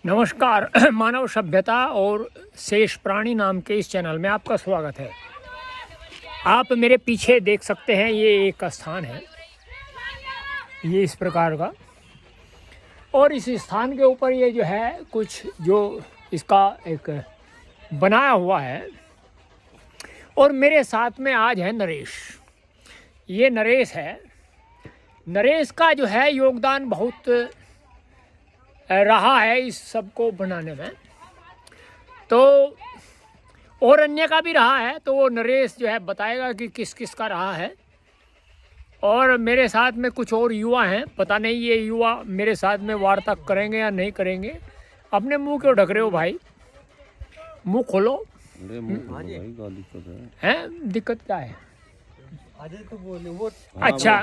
नमस्कार। मानव सभ्यता और शेष प्राणी नाम के इस चैनल में आपका स्वागत है। आप मेरे पीछे देख सकते हैं, ये एक स्थान है, ये इस प्रकार का, और इस स्थान के ऊपर ये जो है कुछ जो इसका एक बनाया हुआ है। और मेरे साथ में आज है नरेश। ये नरेश है। नरेश का जो है योगदान बहुत रहा है इस सब को बनाने में, तो और अन्य का भी रहा है, तो वो नरेश जो है बताएगा कि किस किस का रहा है। और मेरे साथ में कुछ और युवा हैं, पता नहीं ये युवा मेरे साथ में वार्ता करेंगे या नहीं करेंगे। अपने मुंह क्यों ढक रहे हो भाई, मुंह खोलो। हैं, दिक्कत क्या है? तो बोले वो अच्छा,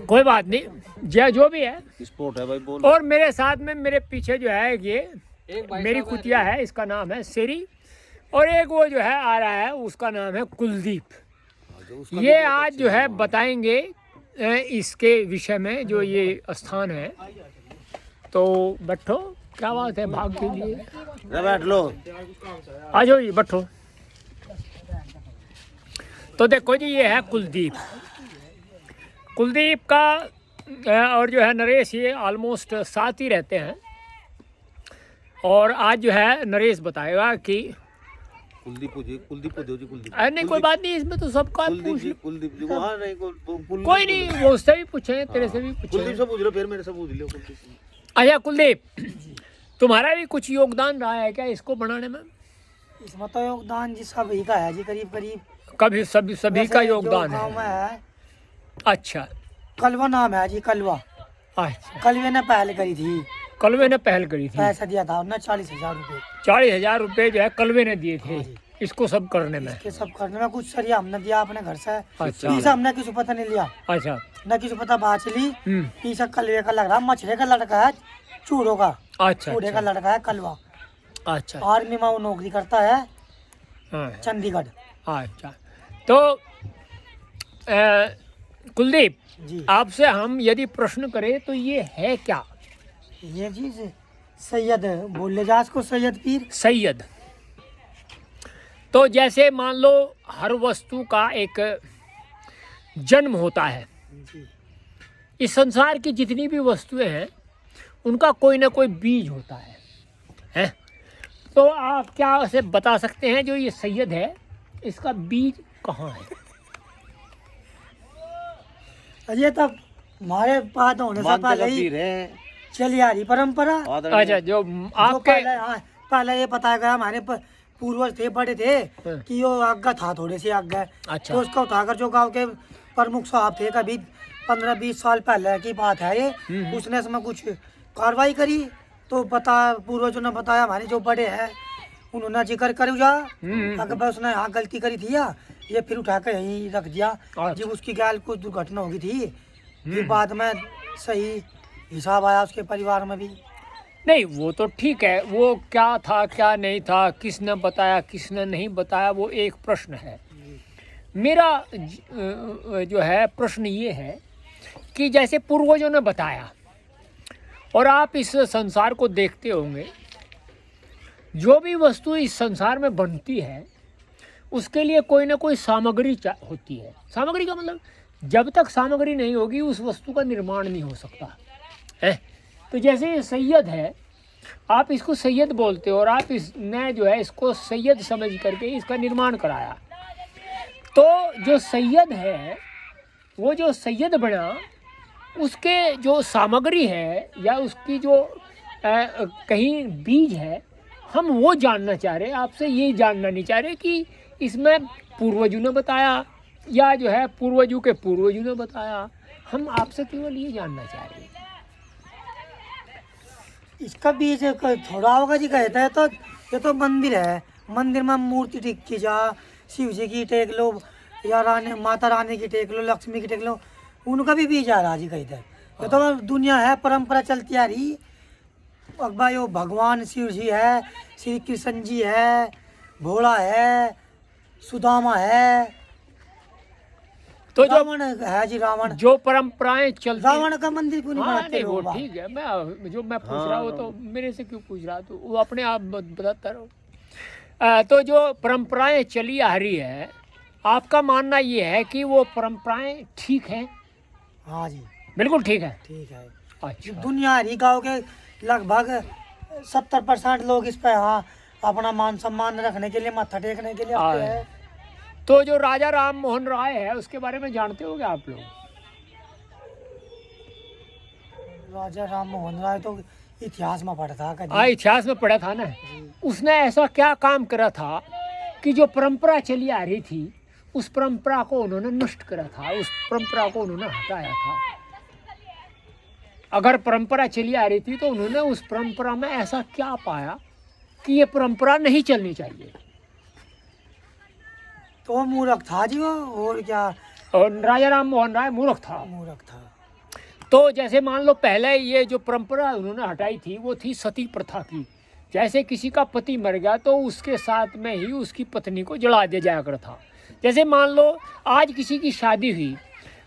कोई बात नहीं, जो भी है स्पोर्ट है भाई, बोल। और मेरे साथ में मेरे पीछे जो है ये मेरी कुतिया है, इसका नाम है शेरी, और एक वो जो है आ रहा है, उसका नाम है कुलदीप। ये आज जो है बताएंगे इसके विषय में, जो ये स्थान है। तो बैठो, क्या बात है, भाग के लिए बैठ लो, आ जाओ, ये बैठो। तो देखो जी, ये है कुलदीप। कुलदीप का और जो है नरेश, ये ऑलमोस्ट साथ ही रहते हैं। और आज जो है नरेश बताएगा कि कुलदीप जी, अरे नहीं, कोई बात नहीं, इसमें तो सबका पूछ लो। कुलदीप जी, वहाँ नहीं, कोई नहीं, वो उससे भी पूछे, तेरे से भी कुलदीप पूछे। से पूछ लो, फिर मेरे से पूछ लो। अच्छा कुलदीप, तुम्हारा भी कुछ योगदान रहा है क्या इसको बनाने में? इसमें तो योगदान जी सभी का है जी, करीब करीब कभी सभी का योगदान गाँव में है। है। अच्छा कलवा नाम है जी, कलवा। अच्छा, कलवे ने पहल करी थी, कलवे ने पहल करी थी। पैसा दिया था उन्हें 40,000 रुपये। 40,000 रुपये जो है कलवे ने दिए थे इसको सब करने में। के सब करने में कुछ सरिया हमने दिया अपने घर से। अच्छा। पीसा हमने किसी पता नहीं लिया, अच्छा। न किसी पता बात ली। हम्म। पीसा कलवे का लग रहा, मछली का लड़का है, चूड़ों का, अच्छा चूड़े का लड़का है कलवा। अच्छा। आर्मी में वो नौकरी करता है, हाँ, चंडीगढ़। अच्छा। तो कुलदीप जी, आपसे हम यदि प्रश्न करें तो ये है क्या? ये चीज सैयद बोले जा इसको, सैयद पीर। सैयद। तो जैसे मान लो हर वस्तु का एक जन्म होता है। जी, इस संसार की जितनी भी वस्तुएं हैं उनका कोई ना कोई बीज होता है? तो आप क्या उसे बता सकते हैं, जो ये सैयद है इसका बीज कहाँ है? ये तब हमारे पास होने से पहले ही चली आ रही परंपरा। अच्छा, जो आपके पहले ये बताया गया, हमारे पूर्वज थे, बड़े थे हाँ। कि यो आज्ञा था, थोड़े से आज्ञा। अच्छा। तो उसको उठाकर जो गांव के प्रमुख साहब थे, कभी 15-20 साल पहले की बात है ये, उसने इसमें कुछ कार्रवाई करी। तो पूर्वजों ने बताया, हमारे जो बड़े हैं उन्होंने जिक्र कर जा, अगर उसने हाँ गलती करी थी या ये फिर उठा कर यहीं रख दिया। जब उसकी गाल कुछ दुर्घटना हो गई थी, फिर बाद में सही हिसाब आया उसके परिवार में भी। नहीं, वो तो ठीक है, वो क्या था क्या नहीं था, किसने बताया किसने नहीं बताया, वो एक प्रश्न है। मेरा जो है प्रश्न ये है कि जैसे पूर्वजों ने बताया, और आप इस संसार को देखते होंगे, जो भी वस्तु इस संसार में बनती है उसके लिए कोई ना कोई सामग्री होती है। सामग्री का मतलब, जब तक सामग्री नहीं होगी उस वस्तु का निर्माण नहीं हो सकता है। तो जैसे ये सैयद है, आप इसको सैयद बोलते हो, और आप इसने जो है इसको सैयद समझ करके इसका निर्माण कराया। तो जो सैयद है, वो जो सैयद बना, उसके जो सामग्री है या उसकी जो कहीं बीज है, हम वो जानना चाह रहे हैं। आपसे ये जानना नहीं चाह रहे कि इसमें पूर्वजों ने बताया या जो है पूर्वजों के पूर्वजों ने बताया। हम आपसे केवल ये जानना चाह रहे हैं। इसका बीज थोड़ा होगा जी, कहता है तो ये तो मंदिर है, मंदिर में मूर्ति टिक की जा, शिव जी की टेक लो या माता रानी की टेक लो, लक्ष्मी की टेक लो, उनका भी बीज आ रहा जी कहते हैं। ये तो दुनिया है, परंपरा चलती आ रही। अकबर यो भगवान शिव जी है, श्री कृष्ण जी है, भोला है, सुदामा है, तो जो रावण है जी, रावण जो परंपराएं चलती रावण का मंदिर क्यों नहीं हाँ बनाते नहीं वो लोग बाहर? ठीक है, मैं पूछ रहा हूँ तो मेरे से क्यों पूछ रहा, तो वो अपने आप बताता रहो। तो जो परंपराएं चली आ रही है, आपका मानना ये है कि वो परंपराएं ठीक हैं? हाँ जी बिल्कुल ठीक है। ठीक है। अच्छा दुनिया हरी गाँव के लगभग 70% लोग इस पे हाँ अपना मान सम्मान रखने के लिए, माथा टेकने के लिए आते हाँ। हैं। तो जो राजा राम मोहन राय है उसके बारे में जानते होंगे आप लोग? राजा राम मोहन राय तो इतिहास में पढ़ा था हाँ कभी। इतिहास में पढ़ा था ना। उसने ऐसा क्या काम करा था कि जो परंपरा चली आ रही थी उस परंपरा को उन्होंने नष्ट करा था, उस परंपरा को उन्होंने हटाया था। अगर परंपरा चली आ रही थी तो उन्होंने उस परंपरा में ऐसा क्या पाया कि ये परंपरा नहीं चलनी चाहिए? तो मूर्ख था जी वो, और क्या और राजा राम मोहन राय मूर्ख था। मूर्ख था। तो जैसे मान लो पहले ये जो परंपरा उन्होंने हटाई थी वो थी सती प्रथा की। जैसे किसी का पति मर गया तो उसके साथ में ही उसकी पत्नी को जला दिया जाया करता था। जैसे मान लो आज किसी की शादी हुई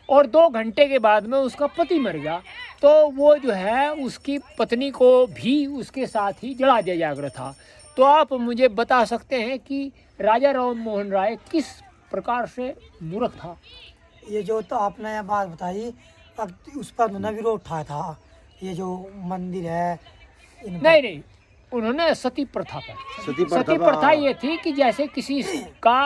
और 2 घंटे के बाद में उसका पति मर गया तो वो जो है उसकी पत्नी को भी उसके साथ ही जला दिया जाया करता था। तो आप मुझे बता सकते हैं कि राजा राम मोहन राय किस प्रकार से मूर्ख था? ये जो तो आपने ये बात बताई, अब उस पर उन्होंने विरोध उठाया था। ये जो मंदिर है इन पर- नहीं, उन्होंने सती प्रथा पर। सती प्रथा सती पर- प्रथा ये थी कि जैसे किसी का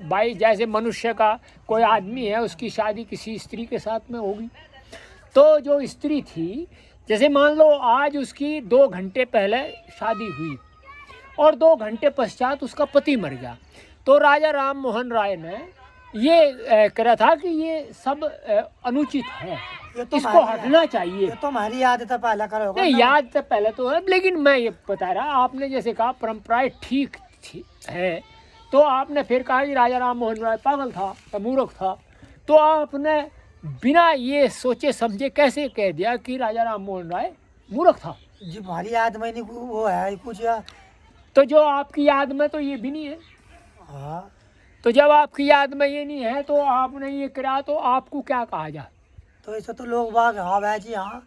भाई, जैसे मनुष्य का कोई आदमी है उसकी शादी किसी स्त्री के साथ में होगी, तो जो स्त्री थी जैसे मान लो आज उसकी 2 घंटे पहले शादी हुई और 2 घंटे पश्चात उसका पति मर गया, तो राजा राम मोहन राय ने ये करा था कि ये सब अनुचित है, ये तो इसको हमारी- हटना चाहिए। ये तो हमारी आदत है, पहला करो होगा नहीं ना। याद तो पहले तो है, लेकिन मैं ये बता रहा, आपने जैसे कहा परंपराएं ठीक थी है, तो आपने फिर कहा कि राजा राम मोहन राय पागल था या मूर्ख था, तो आपने बिना ये सोचे समझे कैसे कह दिया कि राजा राम मोहन राय मूर्ख था? जी हमारी याद में नहीं वो है कुछ या तो जो आपकी याद में तो ये भी नहीं है, हाँ। तो जब आपकी याद में ये नहीं है तो आपने ये करा तो आपको क्या कहा जाए? तो ऐसा तो लोग बाग हाँ भाई जी हाँ,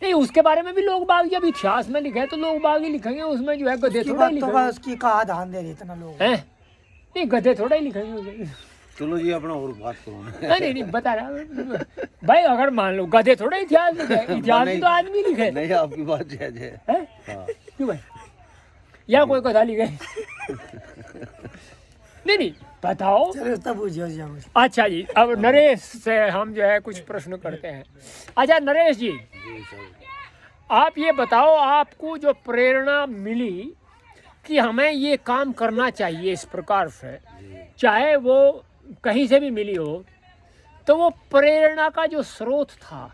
नहीं उसके बारे में भी लोग बाग जब इतिहास में लिखे तो लोग बाग ही लिखेंगे, उसमें जो है गधे उसकी थोड़ा ही बात तो लिखेंगे। उसकी कहा ध्यान दे रहे इतना लोग। हैं? नहीं गधे थोड़ा ही लिखेंगे उसमें। चलो जी अपना और बात करो नहीं बता रहा भाई, अगर मान लो गधे थोड़ा इतिहास लिखे, इतिहास में तो आदमी लिखे नहीं आपकी बात जायज है। हैं? हाँ। क्यों भाई, या कोई कथा लिखे? नहीं बताओ। चलो तब पूछिए जी मुझे। अच्छा जी, अब नरेश से हम जो है कुछ प्रश्न करते हैं। अच्छा नरेश जी, जी सर। आप ये बताओ, आपको जो प्रेरणा मिली कि हमें ये काम करना चाहिए इस प्रकार से, चाहे वो कहीं से भी मिली हो, तो वो प्रेरणा का जो स्रोत था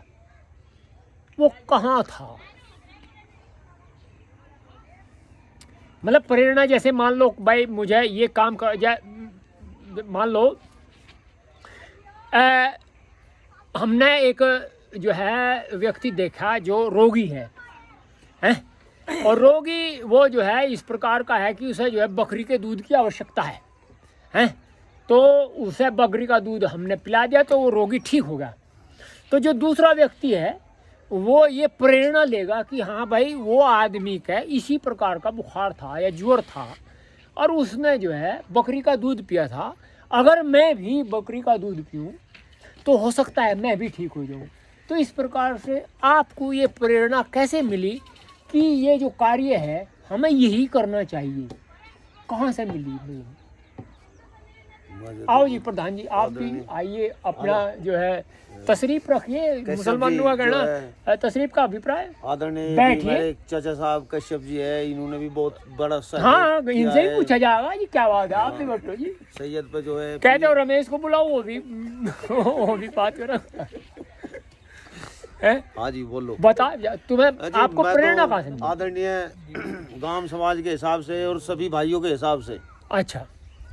वो कहाँ था? मतलब प्रेरणा जैसे मान लो भाई मुझे ये काम कर जाए, मान लो हमने एक जो है व्यक्ति देखा जो रोगी है, हैं? और रोगी वो जो है इस प्रकार का है कि उसे जो है बकरी के दूध की आवश्यकता है, हैं? तो उसे बकरी का दूध हमने पिला दिया तो वो रोगी ठीक हो गया। तो जो दूसरा व्यक्ति है वो ये प्रेरणा लेगा कि हाँ भाई वो आदमी का इसी प्रकार का बुखार था या ज्वर था और उसने जो है बकरी का दूध पिया था, अगर मैं भी बकरी का दूध पीऊँ तो हो सकता है मैं भी ठीक हो जाऊँ। तो इस प्रकार से आपको ये प्रेरणा कैसे मिली कि ये जो कार्य है हमें यही करना चाहिए? कहाँ से मिली? आओ जी प्रधान जी, आप भी आइए, अपना जो है तशरीफ रखिए। मुसलमानों का कहना तशरीफ का अभिप्राय आदरणीय बैठिए। मेरे चाचा साहब कश्यप जी है, इन्होंने भी बहुत बड़ा सहयोग हाँ किया इनसे ही है। पूछा जाएगा जी, क्या बात है, आप भी बैठो जी। सैयद पे जो है कहते हो रमेश को बुलाओ, वो भी बात करो। हाँ जी बोलो। बता तुम्हें जी, आपको मैं प्रेरणा तो कहाँ से मिली? आदरणीय गांव समाज के हिसाब से और सभी भाइयों के हिसाब से अच्छा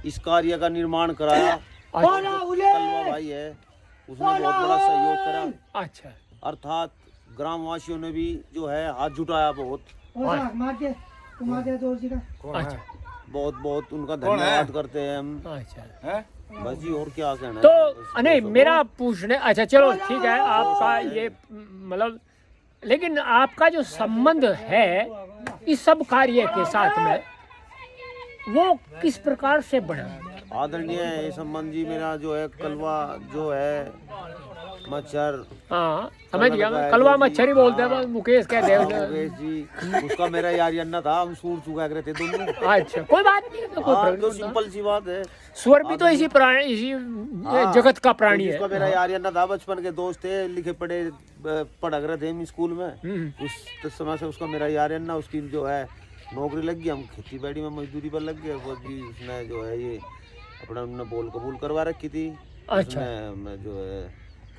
इस कार्य का निर्माण कराया। अच्छा कलवा भाई है, उसने बहुत बड़ा सहयोग करा, अच्छा अर्थात ग्रामवासियों ने भी जो है हाथ जुटाया बहुत। मार दे, तुम आ गए जोर जी का। अच्छा बहुत बहुत उनका धन्यवाद करते हैं हम। अच्छा, बस जी, और क्या कहना तो है। नहीं मेरा पूछने, अच्छा चलो ठीक है, आपका ये मतलब, लेकिन आपका जो संबंध है इस सब कार्य के साथ में वो किस प्रकार से बना? आदरणीय है संबंध जी, मेरा जो है कलवा जो है मच्छर, हाँ समझ गया मैं, कलवा मच्छरी बोलते हैं, बस मुकेश कह दे। मुकेश जी, उसका मेरा यार अन्ना था, हम सूर चुका करते थे दोनों। अच्छा, कोई बात नहीं, तो कोई हाँ, प्रॉब्लम तो नहीं। सिंपल सी बात है। स्वर भी तो इसी प्राणी, इसी हाँ, जगत का प्राणी उसका है। मेरा यार अन्ना था, बचपन के दोस्त थे, लिखे पढ़े पढ़ रहे थे हम स्कूल में। उस समय से उसका मेरा यार अन्ना, उसकी जो है नौकरी लग गई, हम खेती बाड़ी में मजदूरी पर लग गए। वो जी उसने जो है ये अपना उन्होंने बोल कबूल करवा रखी थी। अच्छा। मैं जो है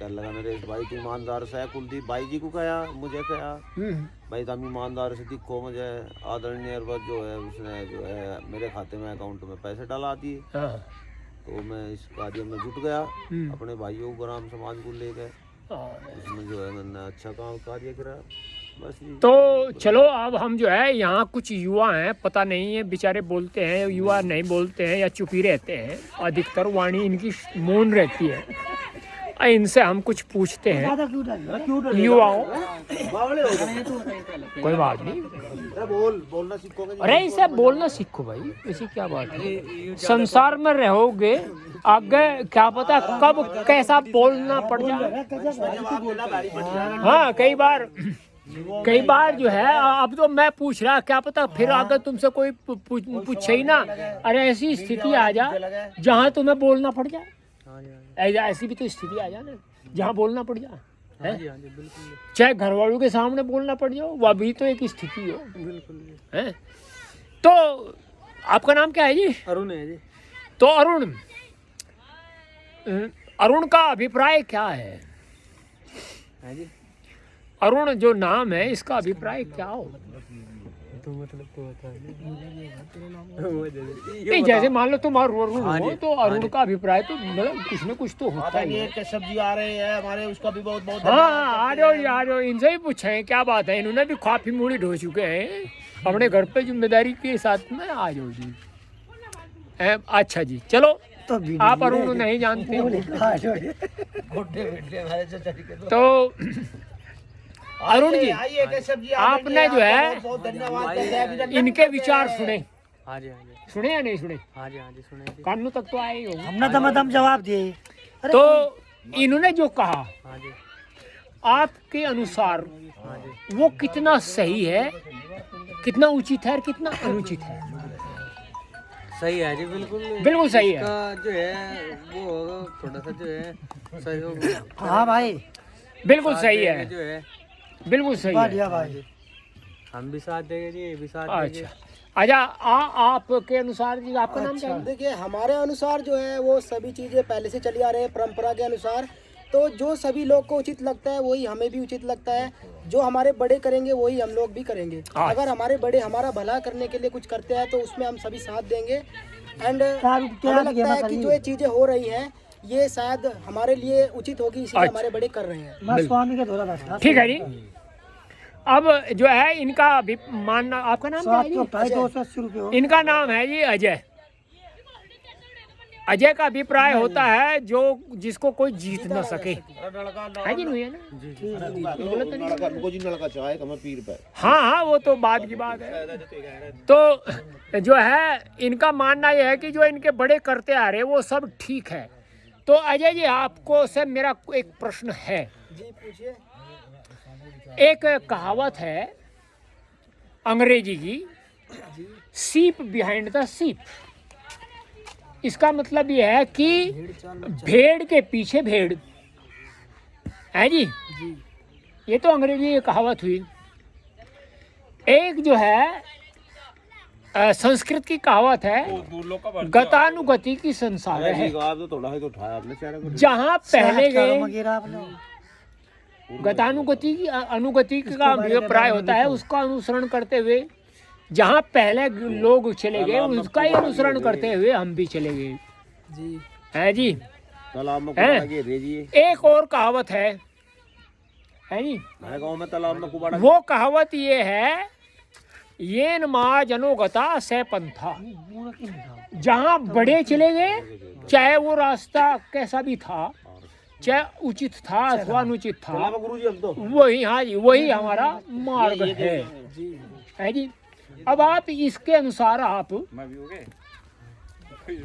कह लगा नरेश भाई तू ईमानदार से है, कुलदीप भाई जी को कहा, मुझे कहा भाई तुम ईमानदार से दिखो मुझे। आदरणीय जो है उसने जो है मेरे खाते में अकाउंट में पैसे डाला दिए। हाँ। तो मैं इस कार्य में जुट गया, अपने भाइयों को ग्राम समाज को ले गए, उसमें जो है मैंने अच्छा काम कार्य करा। बस जी। तो चलो अब हम जो है यहाँ कुछ युवा हैं, पता नहीं है बेचारे बोलते हैं, युवा नहीं बोलते हैं या चुप ही रहते हैं, अधिकतर वाणी इनकी मौन रहती है। इनसे हम कुछ पूछते हैं युवाओं, कोई बात नहीं, बोलना सीखोगे। अरे इसे बोलना सीखो भाई, ऐसी क्या बात है, संसार में रहोगे आगे क्या पता कब कैसा बोलना पड़ जाए। हाँ कई बार जो है, अब तो मैं पूछ रहा, क्या पता फिर आगे तुमसे कोई पूछे ही ना, अरे ऐसी स्थिति आ जा जहाँ तुम्हें बोलना पड़ जाए। ऐसी भी तो स्थिति आ जाए ना जहाँ बोलना पड़ जाए, चाहे घर वालों के सामने बोलना पड़ जाओ, वह भी तो एक स्थिति हो। है तो आपका नाम क्या है जी? अरुण है जी। तो अरुण का अभिप्राय क्या है जी? अरुण जो नाम है इसका अभिप्राय क्या हो? तो मतलब तो बता नहीं, जैसे मान लो तुम अरुण हो तो अरुण का अभिप्राय तो मतलब कुछ न कुछ तो होता ही है। कश्यप जी आ रहे हैं हमारे, उसका भी बहुत बहुत हाँ आ जाओ, इनसे ही पूछे क्या बात है, इन्होंने भी काफी मूड़ी ढो चुके हैं अपने घर पे जिम्मेदारी के साथ में। आ जाओ जी। अच्छा जी, चलो तो आप अरुण नहीं जानते हो तो अरुण जी आपने जो है इनके विचार सुने? हाँ जी सुने या नहीं सुने? हाँ जी सुने। कानून तक तो आए ही होंगे। हमने दम जवाब दिए। तो इन्होंने जो कहा हाँ जी, आपके अनुसार वो कितना सही है, कितना उचित है और कितना अनुचित है? सही है जी, बिल्कुल सही है। जो है वो थोड़ा सा जो है सही हो। हाँ भाई बिल्कुल सही है, जो है बिल्कुल सही है भाई। हम भी साथ देंगे जी, भी साथ देंगे। अच्छा आपके अनुसार जी आपका नाम क्या है? देखिए हमारे अनुसार जो है वो सभी चीज़ें पहले से चली आ रही है परंपरा के अनुसार, तो जो सभी लोग को उचित लगता है वही हमें भी उचित लगता है। जो हमारे बड़े करेंगे वही हम लोग भी करेंगे। अगर हमारे बड़े हमारा भला करने के लिए कुछ करते हैं तो उसमें हम सभी साथ देंगे। एंड हमें लगता है कि जो ये चीज़ें हो रही हैं ये शायद हमारे लिए उचित होगी, इसलिए हमारे बड़े कर रहे हैं। स्वामी के द्वारा बैठा। ठीक है जी। अब जो है इनका भी मानना, आपका नाम क्या है जी? 280 रुपये। इनका नाम है जी अजय। अजय का अभिप्राय होता है जो जिसको कोई जीत न सके, है जी नहीं है ना? हाँ वो तो बात की बात है। तो जो है इनका मानना यह है कि जो इनके बड़े करते आ रहे वो सब ठीक है। तो अजय जी आपको से मेरा एक प्रश्न है। जी पूछिए। एक कहावत है अंग्रेजी की, सीप बिहाइंड द सीप। इसका मतलब यह है कि भेड़ के पीछे भेड़, है जी? ये तो अंग्रेजी की कहावत हुई। एक जो है संस्कृत की कहावत है, गतानुगति की संसार है। जहाँ पहले गए गतानुगति की अनुगति का अभिप्राय होता है, उसका अनुसरण करते हुए जहाँ पहले लोग चले गए उसका ही अनुसरण करते हुए हम भी चले गए जी, है जी? एक और कहावत है जी, तालाब में वो कहावत ये है येन महाजनो गता से पंथा। जहाँ बड़े चले गए, चाहे वो रास्ता कैसा भी था, चाहे उचित था अथवा अनुचित था, गुरुजी हम तो वही, हाँ जी, वही हमारा मार्ग है जी। अब आप इसके अनुसार आप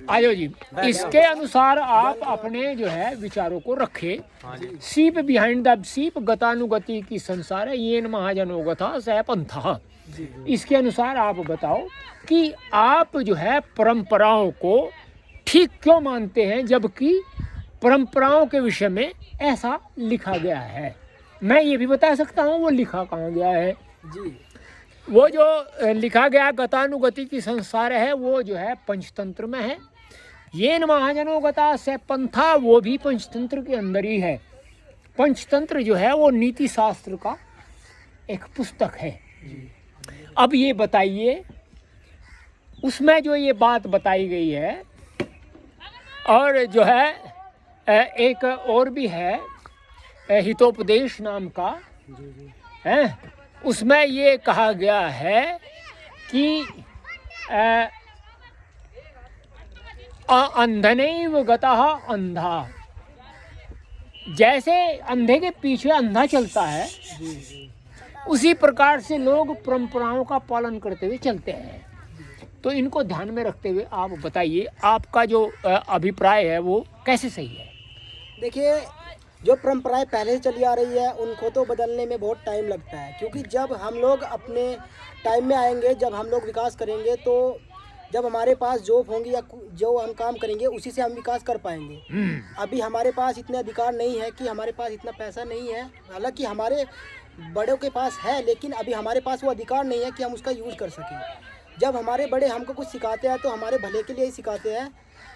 आयो जी, इसके अनुसार आप अपने जो है विचारों को रखे। सीप बिहाइंड द सीप गतानुगति की संसार है, येन महाजनो गता सह पंथा। इसके अनुसार आप बताओ कि आप जो है परंपराओं को ठीक क्यों मानते हैं, जबकि परंपराओं के विषय में ऐसा लिखा गया है। मैं ये भी बता सकता हूँ वो लिखा कहाँ गया है जी। वो जो लिखा गया गतानुगति की संसार है, वो जो है पंचतंत्र में है। येन महाजनो गता से पंथा, वो भी पंचतंत्र के अंदर ही है। पंचतंत्र जो है वो नीति शास्त्र का एक पुस्तक है। अब ये बताइए, उसमें जो ये बात बताई गई है, और जो है एक और भी है हितोपदेश नाम का है, उसमें ये कहा गया है कि अंधनैव गतः अंधा। जैसे अंधे के पीछे अंधा चलता है, उसी प्रकार से लोग परंपराओं का पालन करते हुए चलते हैं। तो इनको ध्यान में रखते हुए आप बताइए, आपका जो अभिप्राय है वो कैसे सही है? देखिए, जो परंपराएं पहले से चली आ रही है उनको तो बदलने में बहुत टाइम लगता है, क्योंकि जब हम लोग अपने टाइम में आएंगे, जब हम लोग विकास करेंगे, तो जब हमारे पास जॉब होंगी या जो हम काम करेंगे उसी से हम विकास कर पाएंगे। अभी हमारे पास इतने अधिकार नहीं है कि हमारे पास इतना पैसा नहीं है, हालांकि हमारे बड़ों के पास है, लेकिन अभी हमारे पास वो अधिकार नहीं है कि हम उसका यूज़ कर सकें। जब हमारे बड़े हमको कुछ सिखाते हैं तो हमारे भले के लिए ही सिखाते हैं,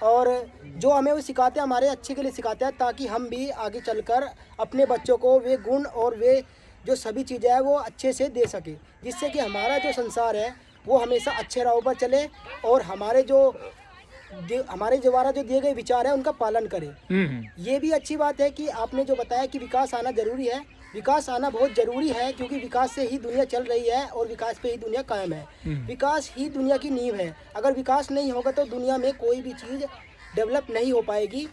और जो हमें वो सिखाते हैं हमारे अच्छे के लिए सिखाते हैं, ताकि हम भी आगे चलकर अपने बच्चों को वे गुण और वे जो सभी चीज़ें हैं वो अच्छे से दे सके, जिससे कि हमारा जो संसार है वो हमेशा अच्छे राह पर चले, और हमारे द्वारा जो दिए गए विचार है उनका पालन करें। ये भी अच्छी बात है कि आपने जो बताया कि विकास आना ज़रूरी है। विकास आना बहुत ज़रूरी है, क्योंकि विकास से ही दुनिया चल रही है और विकास पे ही दुनिया कायम है। विकास ही दुनिया की नींव है। अगर विकास नहीं होगा तो दुनिया में कोई भी चीज़ डेवलप नहीं हो पाएगी।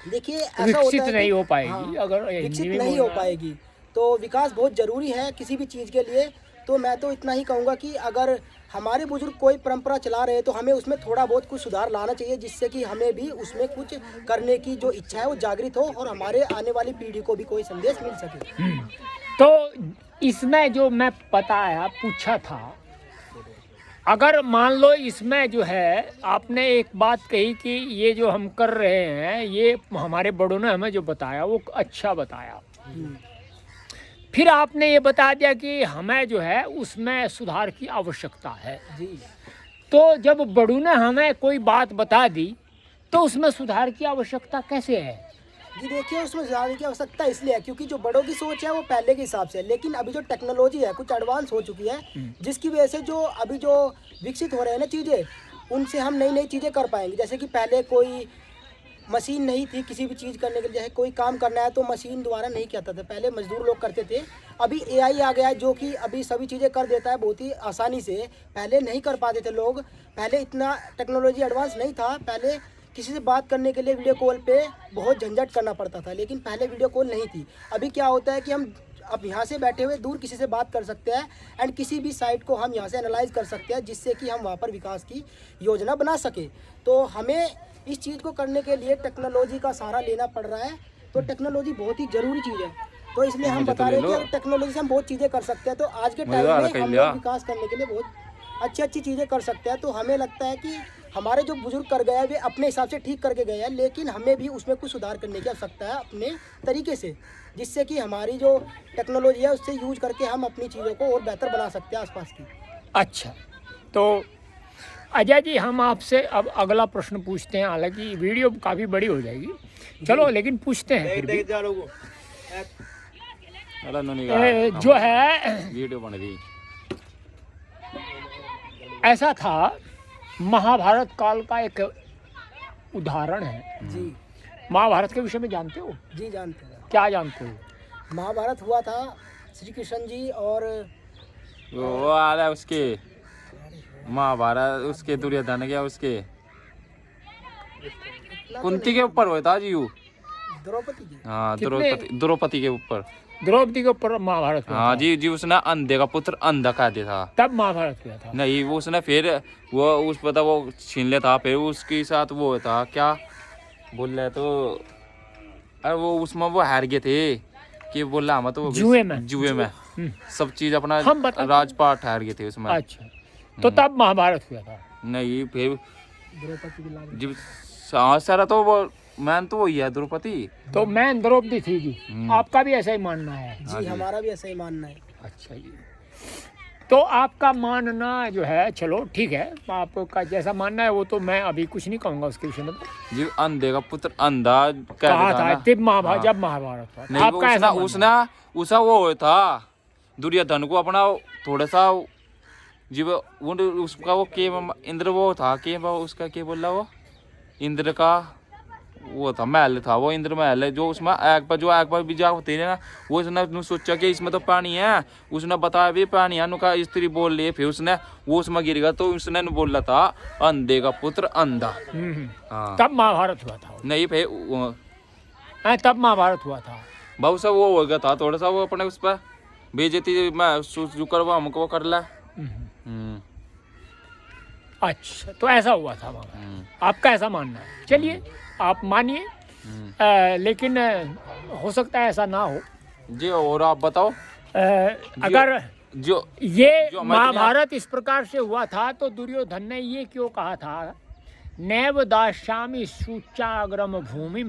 देखिए, ऐसा होता विकसित है नहीं हो पाएगी। हाँ, अगर विकसित नहीं हो पाएगी, तो विकास बहुत ज़रूरी है किसी भी चीज़ के लिए। तो मैं तो इतना ही कहूँगा कि अगर हमारे बुजुर्ग कोई परंपरा चला रहे हैं तो हमें उसमें थोड़ा बहुत कुछ सुधार लाना चाहिए, जिससे कि हमें भी उसमें कुछ करने की जो इच्छा है वो जागृत हो, और हमारे आने वाली पीढ़ी को भी कोई संदेश मिल सके। तो इसमें जो मैं पूछा था, अगर मान लो इसमें जो है आपने एक बात कही कि ये जो हम कर रहे हैं, ये हमारे बड़ों ने हमें जो बताया वो अच्छा बताया, फिर आपने ये बता दिया कि हमें जो है उसमें सुधार की आवश्यकता है जी। तो जब बड़ों ने हमें कोई बात बता दी तो उसमें सुधार की आवश्यकता कैसे है? जी देखिए, उसमें सुधार की आवश्यकता इसलिए है क्योंकि जो बड़ों की सोच है वो पहले के हिसाब से है, लेकिन अभी जो टेक्नोलॉजी है कुछ एडवांस हो चुकी है, जिसकी वजह से जो अभी जो विकसित हो रहे हैं ना चीज़ें, उनसे हम नई नई चीज़ें कर पाएंगे। जैसे कि पहले कोई मशीन नहीं थी किसी भी चीज़ करने के लिए, जैसे कोई काम करना है तो मशीन द्वारा नहीं किया था, पहले मजदूर लोग करते थे। अभी एआई आ गया है जो कि अभी सभी चीज़ें कर देता है बहुत ही आसानी से। पहले नहीं कर पाते थे लोग, पहले इतना टेक्नोलॉजी एडवांस नहीं था। पहले किसी से बात करने के लिए वीडियो कॉल पे बहुत झंझट करना पड़ता था, लेकिन पहले वीडियो कॉल नहीं थी। अभी क्या होता है कि हम अब यहाँ से बैठे हुए दूर किसी से बात कर सकते हैं, एंड किसी भी साइट को हम यहाँ से एनालाइज कर सकते हैं, जिससे कि हम वहाँ पर विकास की योजना बना सके। तो हमें इस चीज़ को करने के लिए टेक्नोलॉजी का सहारा लेना पड़ रहा है। तो टेक्नोलॉजी बहुत ही ज़रूरी चीज़ है, तो इसलिए हम बता रहे हैं कि अगर टेक्नोलॉजी से हम बहुत चीज़ें कर सकते हैं, तो आज के टाइम में हम लोग विकास करने के लिए बहुत अच्छी चीज़ें कर सकते हैं। तो हमें लगता है कि हमारे जो बुजुर्ग कर गए हैं वे अपने हिसाब से ठीक करके गए हैं, लेकिन हमें भी उसमें कुछ सुधार करने की आवश्यकता है अपने तरीके से, जिससे कि हमारी जो टेक्नोलॉजी है उससे यूज करके हम अपनी चीज़ों को और बेहतर बना सकते हैं आसपास की। अच्छा, तो अजय जी हम आपसे अब अगला प्रश्न पूछते हैं। हालांकि वीडियो काफ़ी बड़ी हो जाएगी, चलो लेकिन पूछते हैं फिर भी। जो है वीडियो बन रही, ऐसा था, महाभारत काल का एक उदाहरण है जी। महाभारत के विषय में जानते हो? जी जानते हैं। क्या जानते हैं? क्या जानते हो? महाभारत हुआ था श्री कृष्ण जी और वो आ रहा है उसके महाभारत, उसके दुर्योधन के, उसके कुंती के ऊपर हुआ था जी वो। द्रौपदी की। हाँ कितने? द्रौपदी के ऊपर। द्रौपदी के ऊपर महाभारत हुआ हाँ था। जी उसने अंधे का पुत्र अंधा कह दिया था। तब महाभारत हुआ था। नहीं वो उसने फिर वो उस पता वो छीन लिया था, फिर उसके साथ वो था क्या बोल रहे तो, अरे वो उसमें वो हार गए थे कि बोल रहा हम तो जुए में। जुए में सब चीज अपना हम बता- राजपाट हार गए थे उसमें। अच्छा, तो तब महाभारत हुआ था। नहीं फिर द्रौपदी की लाल। जब सारा तो वो मैन तो वही है द्रौपदी। तो मैं द्रौपदी थी जी। आपका भी ऐसा ही मानना है? जी हमारा भी ऐसा ही मानना है। अच्छा जी, तो आपका मानना जो है, चलो ठीक है, आपका जैसा मानना है वो तो मैं अभी कुछ नहीं कहूँगा उसके विषय में। जी अंधे का पुत्र अंधा कहा था ना। जब महाभारत हाँ। जब महाभारत हुआ था। नहीं वो आपका ऐसा उसने उसका वो हुआ था दुर्योधन को अपना थोड़ा सा जीव वो उसका वो के इंद्र वो था के उसका के बोल रहा वो इंद्र का वो था महल था, वो इंद्र महल है जो उसमें एक बार भी जा होते ना, वो उसने सोचा कि इसमें तो पानी है, उसने बताया भी पानी है नुका स्त्री बोल लिए, फिर उसने वो उसमें गिर गया तो उसने बोला था अंधे का पुत्र अंधा। हाँ तब महाभारत हुआ था। नहीं फिर तब महाभारत हुआ था। बहुत सा वो हो गया था थोड़ा सा वो अपने उस पर बेइज्जती मैं कर वो हमको वो कर ला। अच्छा, तो ऐसा हुआ था वहाँ। आपका ऐसा मानना है, चलिए आप मानिए, लेकिन हो सकता है ऐसा ना हो। जी और आप बताओ। अगर जो ये जो हमारे महाभारत इस प्रकार से हुआ था तो दुर्योधन ने ये क्यों कहा था, नैव दास्यामि शुचाग्रम भूमि,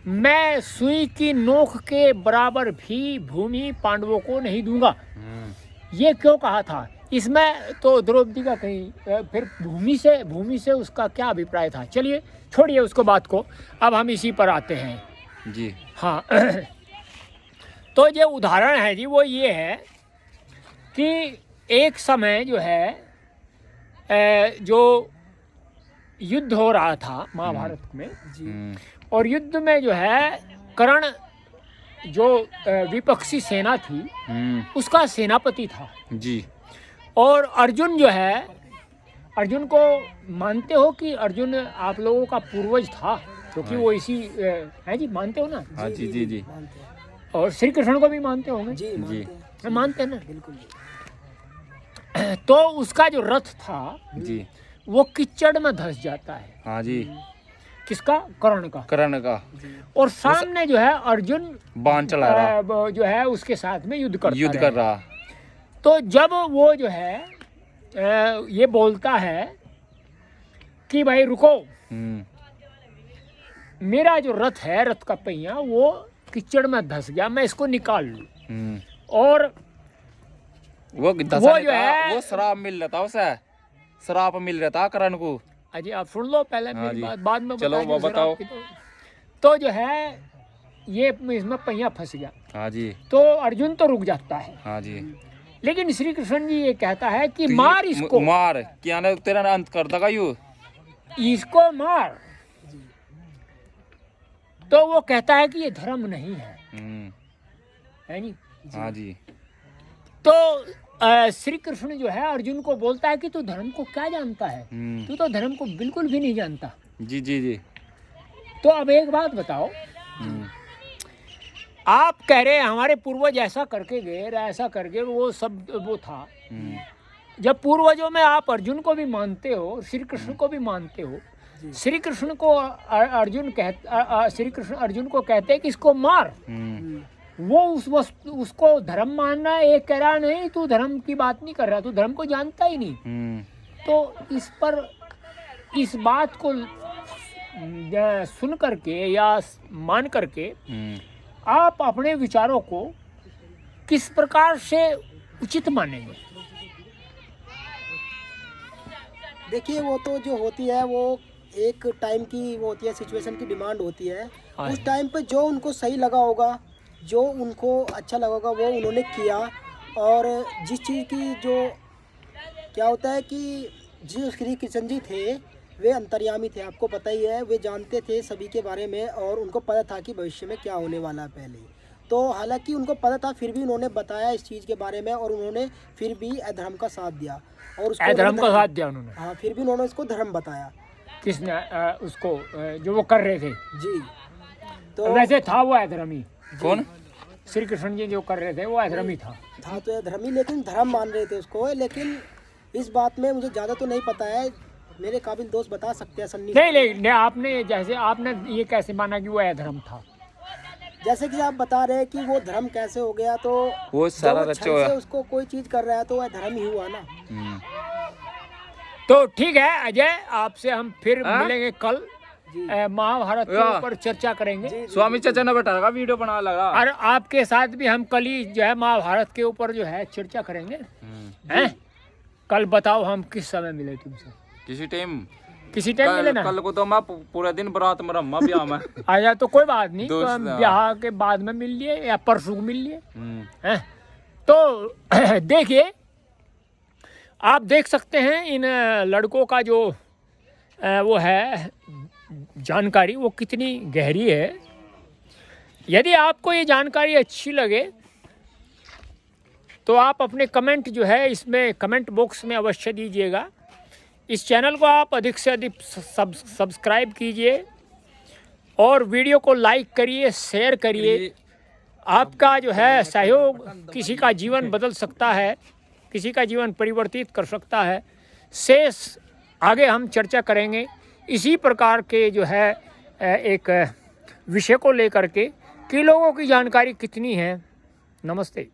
मैं सुई की नोक के बराबर भी भूमि पांडवों को नहीं दूंगा, ये क्यों कहा था? इसमें तो द्रौपदी का कहीं फिर भूमि से उसका क्या अभिप्राय था? चलिए छोड़िए उसको बात को, अब हम इसी पर आते हैं। जी हाँ तो जो उदाहरण है जी वो ये है कि एक समय जो है जो युद्ध हो रहा था महाभारत में, और युद्ध में जो है कर्ण जो विपक्षी सेना थी उसका सेनापति था जी। और अर्जुन जो है, अर्जुन को मानते हो कि अर्जुन आप लोगों का पूर्वज था, क्योंकि वो इसी है जी, मानते हो ना? हाँ जी जी जी। और श्री कृष्ण को भी मानते होंगे जी जी मानते हैं ना? बिल्कुल। तो उसका जो रथ था जी वो कीचड़ में धंस जाता है। हाँ जी। किसका? कर्ण का। कर्ण का। और सामने जो है अर्जुन बाण चला रहा, जो है उसके साथ में युद्ध युद्ध कर रहा। तो जब वो जो है ये बोलता है कि भाई रुको, मेरा जो रथ है, रथ का पहिया वो कीचड़ में धंस गया, मैं इसको निकाल लूं। और वो जो है वो शराब मिल रहा था उसे, शराब मिल रहा था करण को। अजी आप सुन लो पहले हाँ मेरी जी। बात, बाद में चलो, बताएंगे वो बताओ। शराब की तो जो है ये इसमें पहिया फंस गया, हाँ जी तो अर्जुन तो रुक जाता है, हाँ जी। लेकिन श्री कृष्ण जी ये कहता है कि मार इसको, मार, क्या ना तेरा अंत कर देगा यू, इसको मार। तो वो कहता है कि ये धर्म नहीं है, है नी? हाँ जी। तो श्री कृष्ण जो है अर्जुन को बोलता है कि तू धर्म को क्या जानता है, तू तो धर्म को बिल्कुल भी नहीं जानता। जी जी जी। तो अब एक बात बताओ, आप कह रहे हैं हमारे पूर्वज ऐसा करके गए, ऐसा करके वो सब वो था, जब पूर्वजों में आप अर्जुन को भी मानते हो, श्री कृष्ण को भी मानते हो, श्री कृष्ण को श्री कृष्ण अर्जुन को कहते हैं कि इसको मार, वो उसको धर्म मानना है, एक कह रहा नहीं तू धर्म की बात नहीं कर रहा, तू धर्म को जानता ही नहीं। तो इस पर इस बात को सुन करके या मान करके आप अपने विचारों को किस प्रकार से उचित मानेंगे? देखिए वो तो जो होती है वो एक टाइम की वो होती है, सिचुएशन की डिमांड होती है। उस टाइम पे जो उनको सही लगा होगा, जो उनको अच्छा लगा होगा वो उन्होंने किया। और जिस चीज़ की जो क्या होता है कि जो श्री कृष्ण जी थे वे अंतर्यामी थे, आपको पता ही है, वे जानते थे सभी के बारे में और उनको पता था कि भविष्य में क्या होने वाला है पहले। तो हालांकि उनको पता था, फिर भी उन्होंने बताया इस चीज़ के बारे में, और उन्होंने फिर भी अधर्म का साथ दिया, और उसको अधर्म का साथ दिया उन्होंने। हाँ, फिर भी उन्होंने उसको धर्म बताया। किसने? उसको जो वो कर रहे थे। जी। तो वैसे था वो अधर्मी। कौन? श्री कृष्ण जी जो कर रहे थे वो अधर्मी था। तो ये धर्मी, लेकिन धर्म मान रहे थे उसको। लेकिन इस बात में मुझे ज़्यादा तो नहीं पता है, मेरे काबिल दोस्त बता सकते हैं सन्नी। नहीं, आपने जैसे आपने ये कैसे माना कि वो अधर्म था? जैसे कि आप बता रहे हैं कि वो धर्म कैसे हो गया, तो वो सारा जब रचो छल है। से उसको कोई चीज कर रहा है तो वह धर्म ही हुआ ना। तो ठीक है अजय, आपसे हम फिर हाँ? मिलेंगे कल। महाभारत के हाँ। ऊपर चर्चा करेंगे। स्वामी चाचा ने बैठा का वीडियो बना लगा। और आपके साथ भी हम कल ही जो है महाभारत के ऊपर जो है चर्चा करेंगे। हैं? कल बताओ हम किस समय मिले तुमसे? किसी टाइम किसी टाइम मिले ना? कल को तो मैं पूरा दिन बारात में रहा ब्याह में। आया तो कोई बात नहीं, तो दोस्त, हम हाँ। ब्याह के बाद में मिल लिए या परसों मिल लिए। हैं? तो देखिए, आप देख सकते हैं इन लड़कों का जो वो है जानकारी, वो कितनी गहरी है। यदि आपको ये जानकारी अच्छी लगे तो आप अपने कमेंट जो है इसमें कमेंट बॉक्स में अवश्य दीजिएगा। इस चैनल को आप अधिक से अधिक सब्सक्राइब कीजिए और वीडियो को लाइक करिए, शेयर करिए। आपका जो है सहयोग किसी का जीवन बदल सकता है, किसी का जीवन परिवर्तित कर सकता है। शेष आगे हम चर्चा करेंगे इसी प्रकार के जो है एक विषय को लेकर के कि लोगों की जानकारी कितनी है। नमस्ते।